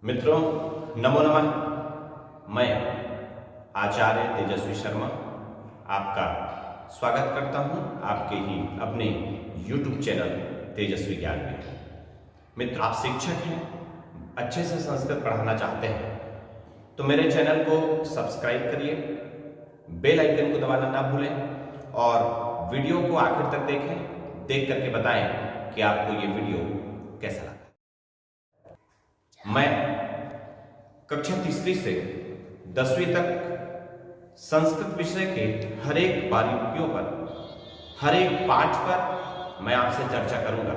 मित्रों, नमो नमः। मैं आचार्य तेजस्वी शर्मा आपका स्वागत करता हूं आपके ही अपने YouTube चैनल तेजस्वी ज्ञान में। मित्र, आप शिक्षक हैं, अच्छे से संस्कृत पढ़ाना चाहते हैं तो मेरे चैनल को सब्सक्राइब करिए, बेल आइकन को दबाना ना भूलें और वीडियो को आखिर तक देखें। देख करके बताएं कि आपको ये वीडियो कैसा लगा। मैं कक्षा तीसरी से 10वीं तक संस्कृत विषय के हर एक बारीकियों पर, हर एक पाठ पर मैं आपसे चर्चा करूंगा।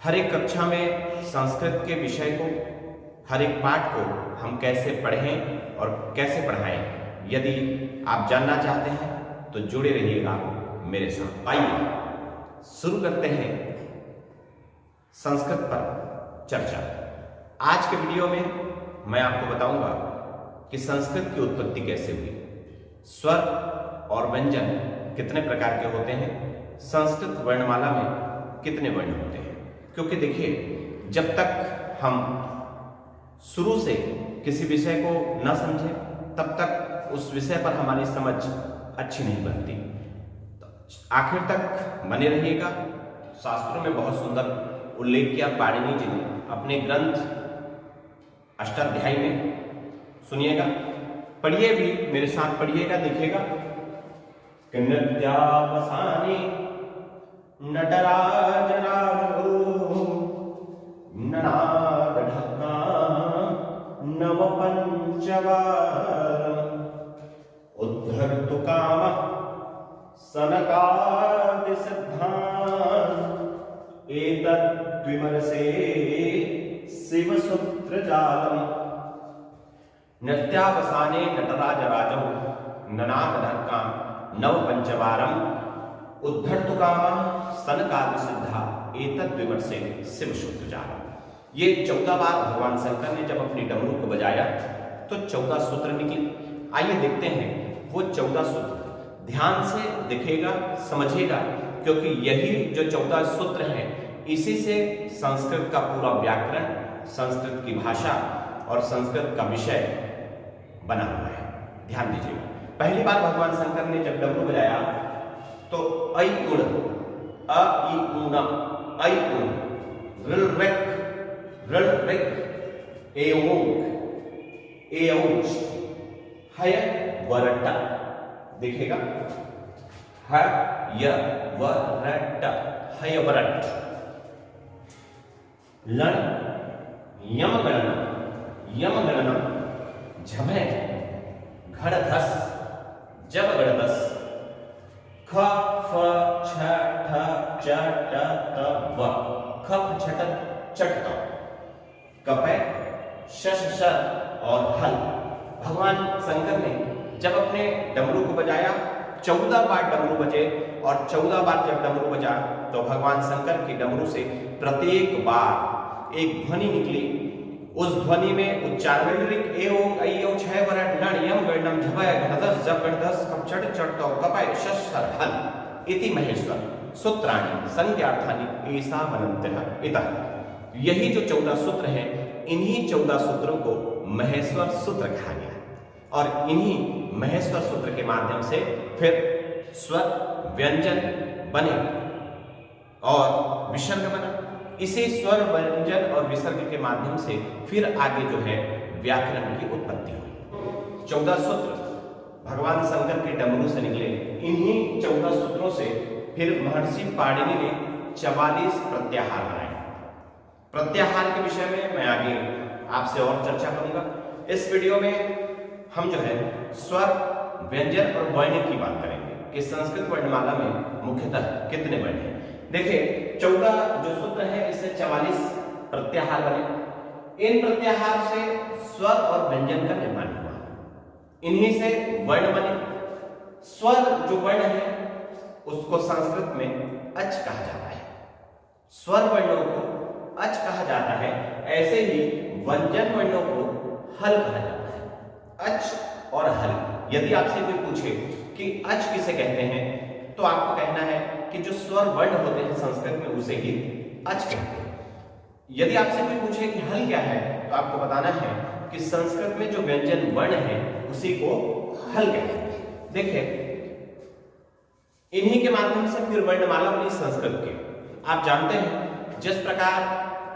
हर एक कक्षा में संस्कृत के विषय को, हर एक पाठ को हम कैसे पढ़ें और कैसे पढ़ाएं, यदि आप जानना चाहते हैं तो जुड़े रहिएगा मेरे साथ। आइए शुरू करते हैं संस्कृत पर चर्चा। आज के वीडियो में मैं आपको बताऊंगा कि संस्कृत की उत्पत्ति कैसे हुई, स्वर और व्यंजन कितने प्रकार के होते हैं, संस्कृत वर्णमाला में कितने वर्ण होते हैं। क्योंकि देखिए, जब तक हम शुरू से किसी विषय को न समझें तब तक उस विषय पर हमारी समझ अच्छी नहीं बनती। तो आखिर तक बने रहिएगा। शास्त्रों में बहुत सुंदर उल्लेख किया पाणिनि जी ने अपने ग्रंथ अष्टाध्यायी में। सुनिएगा, पढ़िए भी, मेरे साथ पढ़िएगा, देखिएगा। नृत्यावसाने नटराज राजो ननाद ढक्का नव पंचवार उद्धर्तु काम सनकादि सिद्धांत एतद्विमर्शे शिवसूत्र जालम। नृत्यावसाने नटराज राजौ ननाद ढक्का नव पंचवारम उद्धर्तु कामा सनकादि सिद्धा एतद्विमर्शे शिवसूत्र जालम। ये 14 बार भगवान शंकर ने जब अपनी डमरू को बजाया तो 14 सूत्र निकले। आइए देखते हैं वो 14 सूत्र। ध्यान से दिखेगा, समझेगा, क्योंकि यही जो 14 सूत्र हैं इसी से संस्कृत का पूरा व्याकरण, संस्कृत की भाषा और संस्कृत का विषय बना हुआ है। ध्यान दीजिएगा। पहली बार भगवान शंकर ने जब डमरू बजाया तो ऐ उण, अ ई ऊण, ऐ उण, ऋल रिक, ऋल रिक, ए ओंक, ए औंच, हय वरट। देखिएगा, ह य वरट, हय वरट। लण यम गणनम, यम गणनम, झभय घड़धस, जब गणधस। ख फ छ ठ च ट त व, खप छट चट त। कपय शश श और हल। भगवान शंकर ने जब अपने डमरू को बजाया, 14 बार डमरू बजे और 14 बार जब डमरू बजा तो भगवान शंकर की डमरू से प्रत्येक बार एक ध्वनि निकली। उस ध्वनि में उच्चारण एओं अयो छह वरट नण यम गणनम झभय घड़धस जब गणधस कपचट चटतो कपय शस्तर हल इति महेश्वर सूत्राणि संज्ञार्थानि ऐसा मनंतः इतः। यही जो 14 सूत्र हैं, इन्हीं 14 सूत्रों को महेश्वर सूत्र कहा गया और इन्हीं महेश्वर सूत्र के माध्यम से फिर स्वर व्यंजन बने और विसर्ग बना। इसी स्वर व्यंजन और विसर्ग के माध्यम से फिर आगे जो है व्याकरण की उत्पत्ति हुई। 14 सूत्र भगवान शंकर के डमरू से निकले। इन्हीं 14 सूत्रों से फिर महर्षि पाणिनि ने 44 प्रत्याहार बनाए। प्रत्याहार के विषय में मैं आगे आपसे और चर्चा करूंगा। इस वीडियो में हम जो है स्वर व्यंजन और वर्ण की बात करेंगे कि संस्कृत वर्णमाला में मुख्यतः कितने वर्ण हैं। देखिए, 14 जो सूत्र है इससे 44 प्रत्याहार बने। इन प्रत्याहार से स्वर और व्यंजन का निर्माण हुआ। इन्हीं से वर्ण बने। स्वर जो वर्ण है उसको संस्कृत में अच कहा जाता है। स्वर वर्णों को अच कहा जाता है। ऐसे ही व्यंजन वर्णों को हल कहा जाता है। अच और हल। यदि आपसे कोई पूछे कि अच किसे कहते हैं तो आपको कहना है कि जो स्वर वर्ण होते हैं संस्कृत में उसे ही अच कहते हैं। यदि आपसे कोई पूछे कि हल क्या है तो आपको बताना है कि संस्कृत में जो व्यंजन वर्ण है उसी को हल कहते हैं। देखिए, इन्हीं के माध्यम से फिर वर्णमाला बनी संस्कृत की। आप जानते हैं जिस प्रकार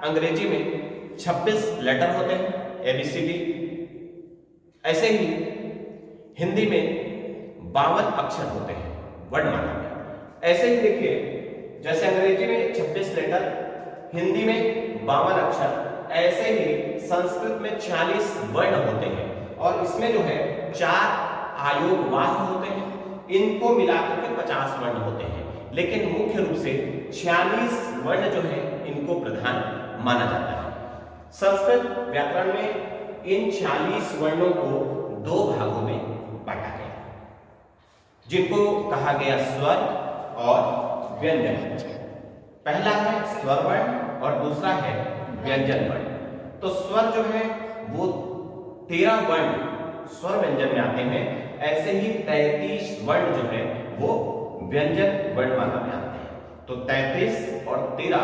अंग्रेजी में 26 लेटर होते हैं ABCD, ऐसे ही हिंदी में 52 अक्षर होते हैं वर्णमाला में। ऐसे ही देखिए, जैसे अंग्रेजी में 26 लेटर, हिंदी में 52 अक्षर, ऐसे ही संस्कृत में 40 वर्ण होते हैं और इसमें जो है 4 आयोगवाह होते हैं। इनको मिलाकर के 50 वर्ण होते हैं, लेकिन मुख्य रूप से 46 वर्ण जो है इनको प्रधान माना जाता है। संस्कृत व्याकरण में इन 40 वर्णों को 2 भागों में बांटा गया, जिनको कहा गया स्वर और व्यंजन। पहला है स्वर वर्ण और दूसरा है व्यंजन वर्ण। तो स्वर जो है वो 13 वर्ण स्वर व्यंजन में आते हैं, ऐसे ही 33 वर्ण जो है वो व्यंजन वर्णमाला में आते हैं। तो 33 और 13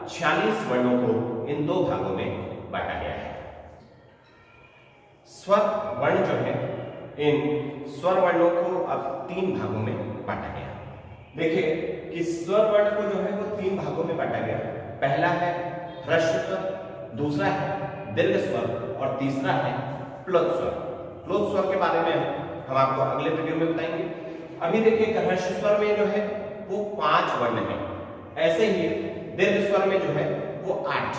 46 वर्णों को इन 2 भागों में बांटा गया है। स्वर वर्ण जो है, इन स्वर वर्णों को अब 3 भागों में बांटा गया। देखिए कि स्वर वर्ण को जो है वो 3 भागों में बांटा गया। पहला है ह्रस्व स्वर, दूसरा है दीर्घ स्वर और तीसरा है प्लुत स्वर। प्लुत स्वर के बारे में हम आपको अगले वीडियो में बताएंगे। अभी देखिए ह्रस्व स्वर में जो है वो 5 वर्ण है, ऐसे ही दीर्घ स्वर में जो है वो 8।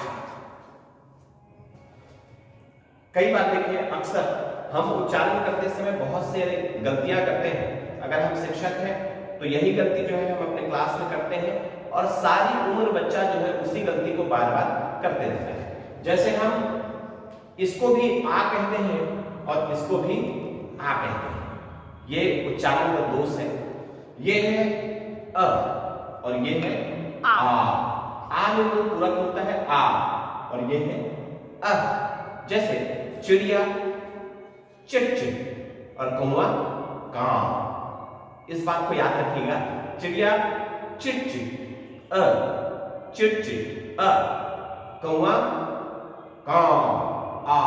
कई बार देखिए अक्सर हम उच्चारण करते समय बहुत से गलतियां करते हैं। अगर हम शिक्षक हैं तो यही गलती जो है हम अपने क्लास में करते हैं और सारी उम्र बच्चा जो है उसी गलती को बार बार करते रहता है। जैसे हम इसको भी आ कहते हैं और इसको भी आ कहते हैं, ये उच्चारण का दोष है। ये है अ और ये है आ में तो पूरा होता है आ, और ये है अ। जैसे चिड़िया चिट चिट और कौवा कां। इस बात को याद रखिएगा, चिड़िया चिट चिट अ, चिट चिट अ, कौवा कां आ।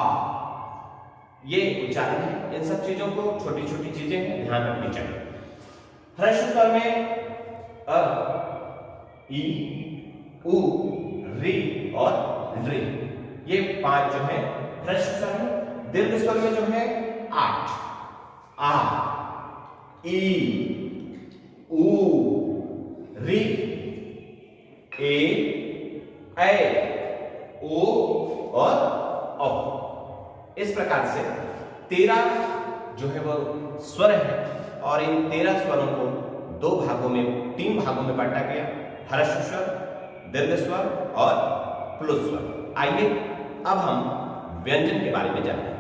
ये उच्चारण है। इन सब चीजों को, छोटी छोटी चीजें हैं, ध्यान रखनी चाहिए। ह्रस्व स्वर में अ, ई, उ, री और ऋ, ये 5 जो है ह्रस्व स्वर में। दीर्घ स्वर में जो है 8, आ, ई, उ, री, ए, ओ और औ। इस प्रकार से 13 जो है वो स्वर है और इन 13 स्वरों को 3 भागों में बांटा गया, ह्रस्व स्वर, दीर्घ स्वर और प्लुत स्वर। आइए अब हम व्यंजन के बारे में जानते हैं।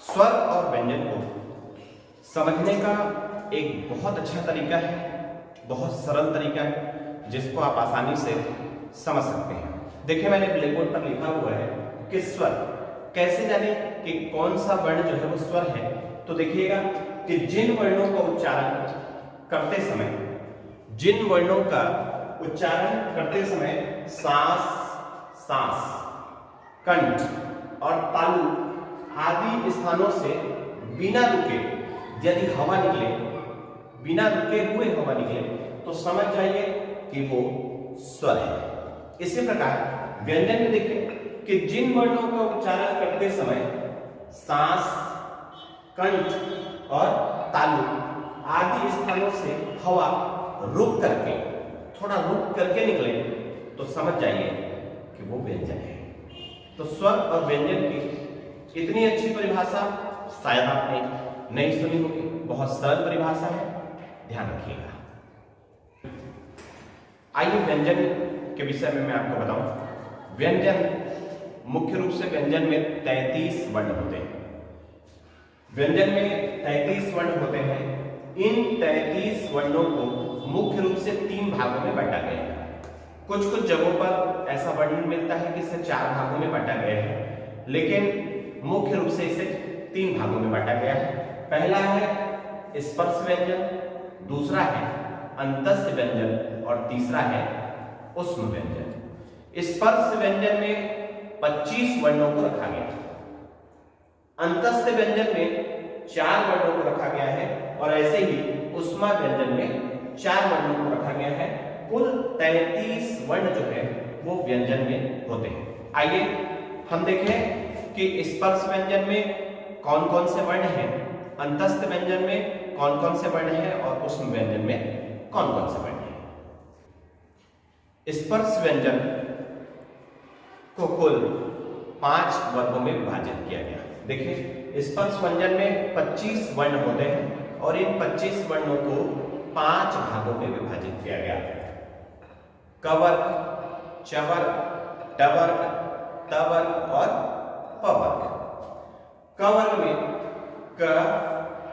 स्वर और व्यंजन को समझने का एक बहुत अच्छा तरीका है, बहुत सरल तरीका है, जिसको आप आसानी से समझ सकते हैं। देखिए मैंने ब्लैक बोर्ड पर लिखा हुआ है कि स्वर। कैसे जाने कि कौन सा वर्ण जो है वो स्वर है? तो देखिएगा कि जिन वर्णों का उच्चारण करते समय, जिन वर्णों का उच्चारण करते समय सांस, सांस, कंठ और तालु आदि स्थानों से बिना रुके यदि हवा निकले, बिना रुके हुए हवा निकले, तो समझ जाइए कि वो स्वर है। इसी प्रकार व्यंजन में देखिए कि जिन वर्णों का उच्चारण करते समय सांस, कंठ और तालु आदि स्थानों से हवा रुक करके, थोड़ा रुक करके निकले, तो समझ जाइए कि वो व्यंजन है। तो स्वर और व्यंजन की इतनी अच्छी परिभाषा शायद आपने नहीं सुनी होगी। बहुत सरल परिभाषा है, ध्यान रखिएगा। आइए व्यंजन के विषय में मैं आपको बताऊं। व्यंजन मुख्य रूप से व्यंजन में 33 वर्ण होते हैं। व्यंजन में 33 वर्ण होते हैं। इन 33 वर्णों को मुख्य रूप से 3 भागों में बांटा गया है। कुछ कुछ जगहों पर ऐसा वर्णन मिलता है कि इसे 4 भागों में बांटा गया है, लेकिन मुख्य रूप से इसे 3 भागों में बांटा गया है। पहला है स्पर्श व्यंजन, दूसरा है अंतस्य व्यंजन और तीसरा है ऊष्म व्यंजन। स्पर्श व्यंजन में 25 वर्णों को रखा गया। अंतस्थ व्यंजन में 4 वर्णों को रखा गया है और ऐसे ही उष्मा व्यंजन में 4 वर्णों को रखा गया है। कुल 33 वर्ण जो है वो व्यंजन में होते हैं। आइए हम देखें कि स्पर्श व्यंजन में कौन कौन से वर्ण हैं, अंतस्थ व्यंजन में कौन कौन से वर्ण हैं और उष्म व्यंजन में कौन कौन से वर्ण हैं। स्पर्श व्यंजन को कुल 5 वर्गों में विभाजित किया गया। देखिए, स्पर्श व्यंजन में 25 वर्ण होते हैं और इन 25 वर्णों को 5 भागों में विभाजित किया गया। कवर्ग, चवर्ग, टवर्ग, तवर्ग और पवर्ग। कवर्ग में क,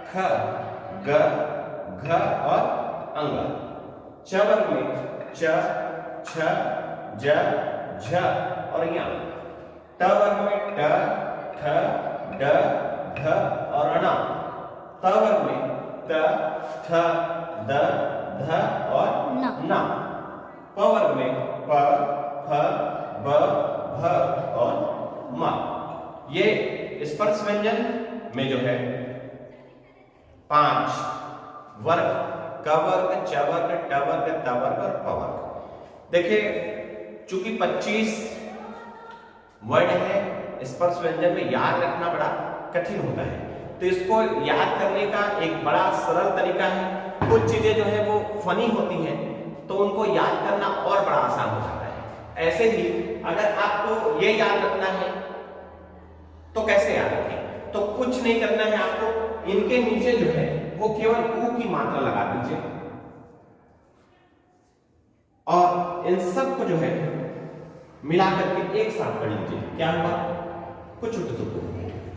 ख, ग, घ और अंग। चवर्ग में च, छ, ज, झ और ञ। टवर्ग में ट, ठ, ड, ढ और ण। तवर्ग में त, थ, द, ध और न। पवर्ग में प, फ, ब, भ और म। ये स्पर्श व्यंजन में जो है 5 वर्ग, कवर्ग, चवर्ग, टवर्ग, तवर्ग और पवर्ग। देखिए, चूंकि 25 वर्ण है स्पर्श व्यंजन में, याद रखना बड़ा कठिन होता है, तो इसको याद करने का एक बड़ा सरल तरीका है। कुछ चीजें जो है वो फनी होती हैं तो उनको याद करना और बड़ा आसान हो जाता है। ऐसे ही अगर आपको ये याद रखना है तो कैसे याद रखें? तो कुछ नहीं करना है आपको, इनके नीचे जो है वो केवल ऊ की मात्रा लगा दीजिए और इन सब को जो है मिलाकर के एक साथ पढ़ लीजिए। क्या हुआ? कुछुटुतु।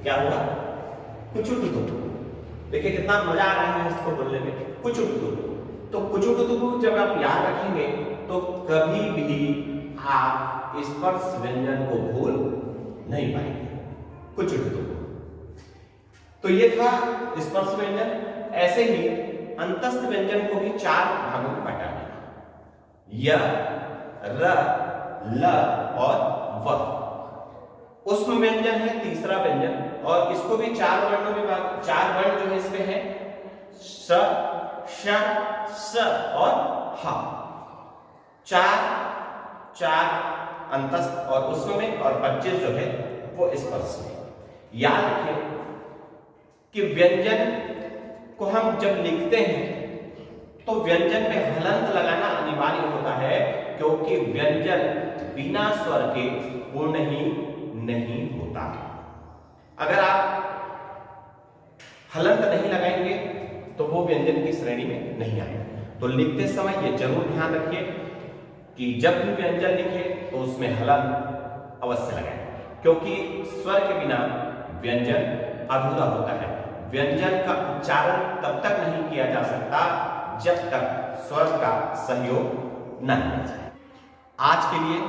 क्या हुआ? कुछुटुतु। देखिए कितना मजा आ रहा है इसको बोलने में, कुछुटुतु। तो कुछुटुतु जब आप याद रखेंगे तो कभी भी आप स्पर्श व्यंजन को भूल नहीं पाएंगे। कुछुटुतु। तो ये था स्पर्श व्यंजन। ऐसे ही अंतस्थ व्यंजन को भी 4 भागों में बांटा गया, य, र, ल और व। उष्म व्यंजन है तीसरा व्यंजन और इसको भी 4 वर्णों में 4 वर्ण जो है इसमें है, स, श, स और ह। 4 अंतस्थ और उष्म में और 25 जो है वो स्पर्श में। याद रखें कि व्यंजन को हम जब लिखते हैं तो व्यंजन में हलंत लगाना अनिवार्य होता है, क्योंकि व्यंजन बिना स्वर के पूर्ण ही नहीं होता। अगर आप हलंत नहीं लगाएंगे तो वो व्यंजन की श्रेणी में नहीं आएगा। तो लिखते समय ये जरूर ध्यान रखिए कि जब भी व्यंजन लिखे तो उसमें हलंत अवश्य लगाएं, क्योंकि स्वर के बिना व्यंजन अधूरा होता है। व्यंजन का उच्चारण तब तक नहीं किया जा सकता जब तक स्वर का सहयोग न किया जाए। आज के लिए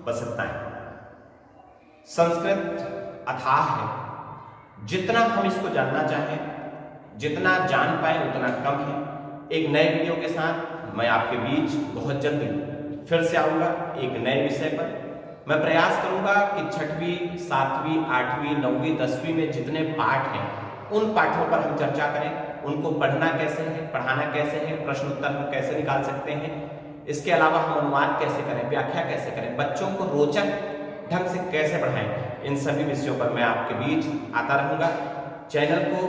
बस इतना है। संस्कृत अथाह है, जितना हम इसको जानना चाहें, जितना जान पाए उतना कम है। एक नए वीडियो के साथ मैं आपके बीच बहुत जल्दी फिर से आऊंगा एक नए विषय पर। मैं प्रयास करूंगा कि 6वीं, 7वीं, 8वीं, 9वीं, 10वीं में जितने पाठ हैं उन पाठों पर हम चर्चा करें। उनको पढ़ना कैसे है, पढ़ाना कैसे है, प्रश्न उत्तर हम कैसे निकाल सकते हैं, इसके अलावा हम अनुवाद कैसे करें, व्याख्या कैसे करें, बच्चों को रोचक ढंग से कैसे पढ़ाएं, इन सभी विषयों पर मैं आपके बीच आता रहूंगा। चैनल को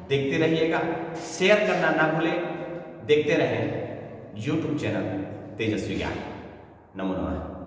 देखते रहिएगा, शेयर करना ना भूलें। देखते रहें YouTube चैनल तेजस्वी ज्ञान। नमो नमः।